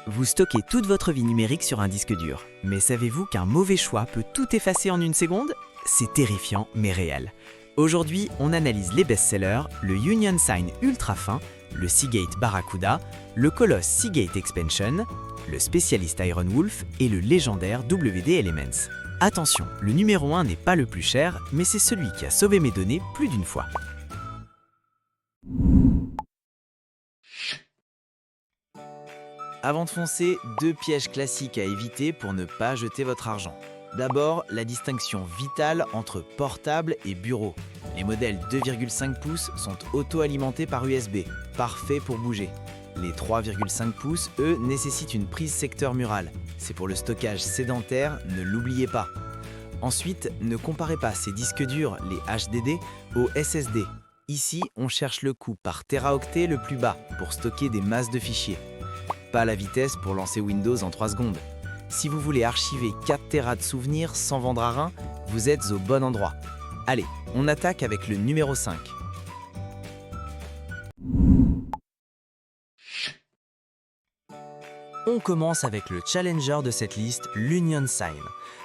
Vous stockez toute votre vie numérique sur un disque dur. Mais savez-vous qu'un mauvais choix peut tout effacer en une seconde? C'est terrifiant, mais réel. Aujourd'hui, on analyse les best-sellers, le Union Sign ultra fin, le Seagate Barracuda, le colosse Seagate Expansion, le spécialiste Iron Wolf et le légendaire WD Elements. Attention, le numéro 1 n'est pas le plus cher, mais c'est celui qui a sauvé mes données plus d'une fois. Avant de foncer, deux pièges classiques à éviter pour ne pas jeter votre argent. D'abord, la distinction vitale entre portable et bureau. Les modèles 2,5 pouces sont auto-alimentés par USB, parfait pour bouger. Les 3,5 pouces, eux, nécessitent une prise secteur murale. C'est pour le stockage sédentaire, ne l'oubliez pas. Ensuite, ne comparez pas ces disques durs, les HDD, aux SSD. Ici, on cherche le coût par téraoctet le plus bas pour stocker des masses de fichiers. Pas la vitesse pour lancer Windows en 3 secondes. Si vous voulez archiver 4 Tera de souvenirs sans vendre à rein, vous êtes au bon endroit. Allez, on attaque avec le numéro 5. On commence avec le challenger de cette liste, l'Union Sign.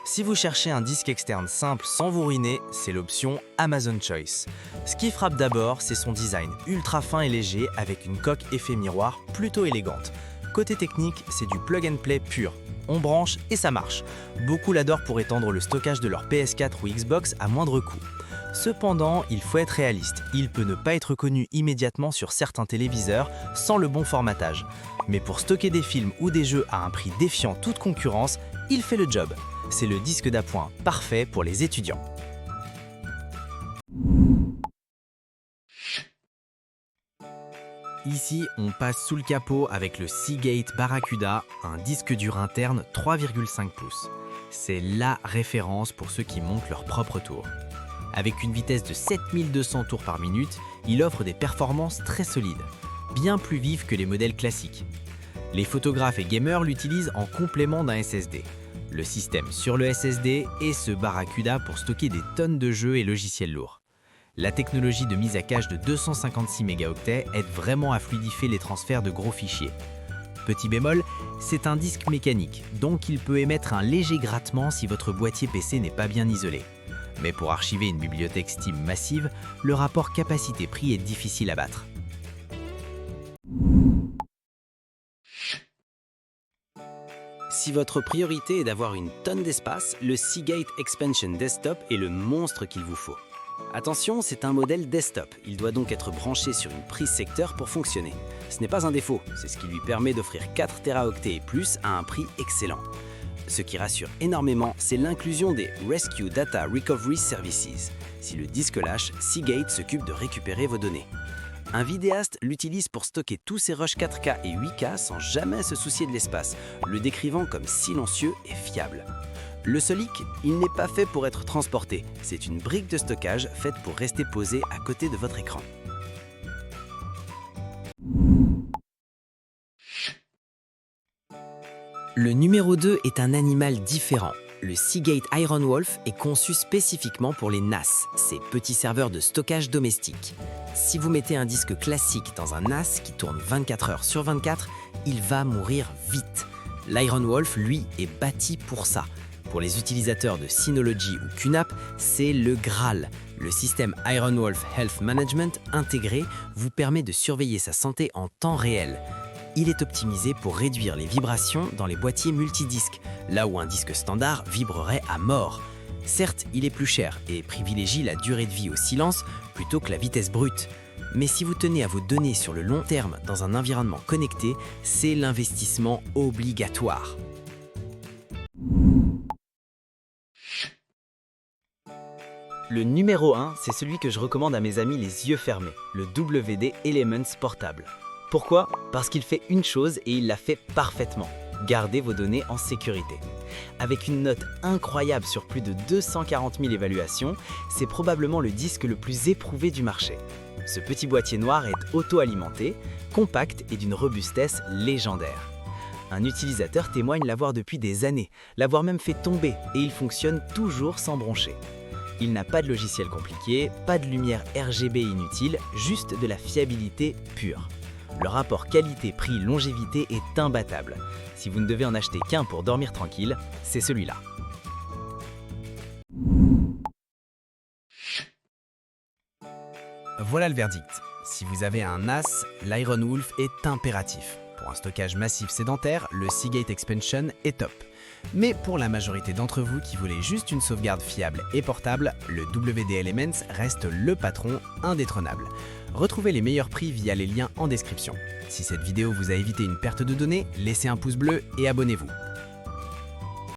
Si vous cherchez un disque externe simple sans vous ruiner, c'est l'option Amazon Choice. Ce qui frappe d'abord, c'est son design ultra fin et léger avec une coque effet miroir plutôt élégante. Côté technique, c'est du plug and play pur. On branche et ça marche. Beaucoup l'adorent pour étendre le stockage de leur PS4 ou Xbox à moindre coût. Cependant, il faut être réaliste. Il peut ne pas être connu immédiatement sur certains téléviseurs sans le bon formatage. Mais pour stocker des films ou des jeux à un prix défiant toute concurrence, il fait le job. C'est le disque d'appoint parfait pour les étudiants. Ici, on passe sous le capot avec le Seagate Barracuda, un disque dur interne 3,5 pouces. C'est LA référence pour ceux qui montent leur propre tour. Avec une vitesse de 7200 tours par minute, il offre des performances très solides, bien plus vives que les modèles classiques. Les photographes et gamers l'utilisent en complément d'un SSD. Le système sur le SSD et ce Barracuda pour stocker des tonnes de jeux et logiciels lourds. La technologie de mise à cache de 256 mégaoctets aide vraiment à fluidifier les transferts de gros fichiers. Petit bémol, c'est un disque mécanique, donc il peut émettre un léger grattement si votre boîtier PC n'est pas bien isolé. Mais pour archiver une bibliothèque Steam massive, le rapport quantité-prix est difficile à battre. Si votre priorité est d'avoir une tonne d'espace, le Seagate Expansion Desktop est le monstre qu'il vous faut. Attention, c'est un modèle desktop, il doit donc être branché sur une prise secteur pour fonctionner. Ce n'est pas un défaut, c'est ce qui lui permet d'offrir 4 Teraoctets et plus à un prix excellent. Ce qui rassure énormément, c'est l'inclusion des Rescue Data Recovery Services. Si le disque lâche, Seagate s'occupe de récupérer vos données. Un vidéaste l'utilise pour stocker tous ses rushs 4K et 8K sans jamais se soucier de l'espace, le décrivant comme silencieux et fiable. Le seul hic, il n'est pas fait pour être transporté. C'est une brique de stockage faite pour rester posée à côté de votre écran. Le numéro 2 est un animal différent. Le Seagate Iron Wolf est conçu spécifiquement pour les NAS, ces petits serveurs de stockage domestiques. Si vous mettez un disque classique dans un NAS qui tourne 24 heures sur 24, il va mourir vite. L'Iron Wolf, lui, est bâti pour ça. Pour les utilisateurs de Synology ou QNAP, c'est le Graal. Le système Iron Wolf Health Management intégré vous permet de surveiller sa santé en temps réel. Il est optimisé pour réduire les vibrations dans les boîtiers multidisques, là où un disque standard vibrerait à mort. Certes, il est plus cher et privilégie la durée de vie au silence plutôt que la vitesse brute. Mais si vous tenez à vos données sur le long terme dans un environnement connecté, c'est l'investissement obligatoire. Le numéro 1, c'est celui que je recommande à mes amis les yeux fermés, le WD Elements portable. Pourquoi? Parce qu'il fait une chose et il la fait parfaitement, garder vos données en sécurité. Avec une note incroyable sur plus de 240 000 évaluations, c'est probablement le disque le plus éprouvé du marché. Ce petit boîtier noir est auto-alimenté, compact et d'une robustesse légendaire. Un utilisateur témoigne l'avoir depuis des années, l'avoir même fait tomber et il fonctionne toujours sans broncher. Il n'a pas de logiciel compliqué, pas de lumière RGB inutile, juste de la fiabilité pure. Le rapport qualité-prix-longévité est imbattable. Si vous ne devez en acheter qu'un pour dormir tranquille, c'est celui-là. Voilà le verdict. Si vous avez un NAS, l'Iron Wolf est impératif. Pour un stockage massif sédentaire, le Seagate Expansion est top. Mais pour la majorité d'entre vous qui voulez juste une sauvegarde fiable et portable, le WD Elements reste le patron indétrônable. Retrouvez les meilleurs prix via les liens en description. Si cette vidéo vous a évité une perte de données, laissez un pouce bleu et abonnez-vous.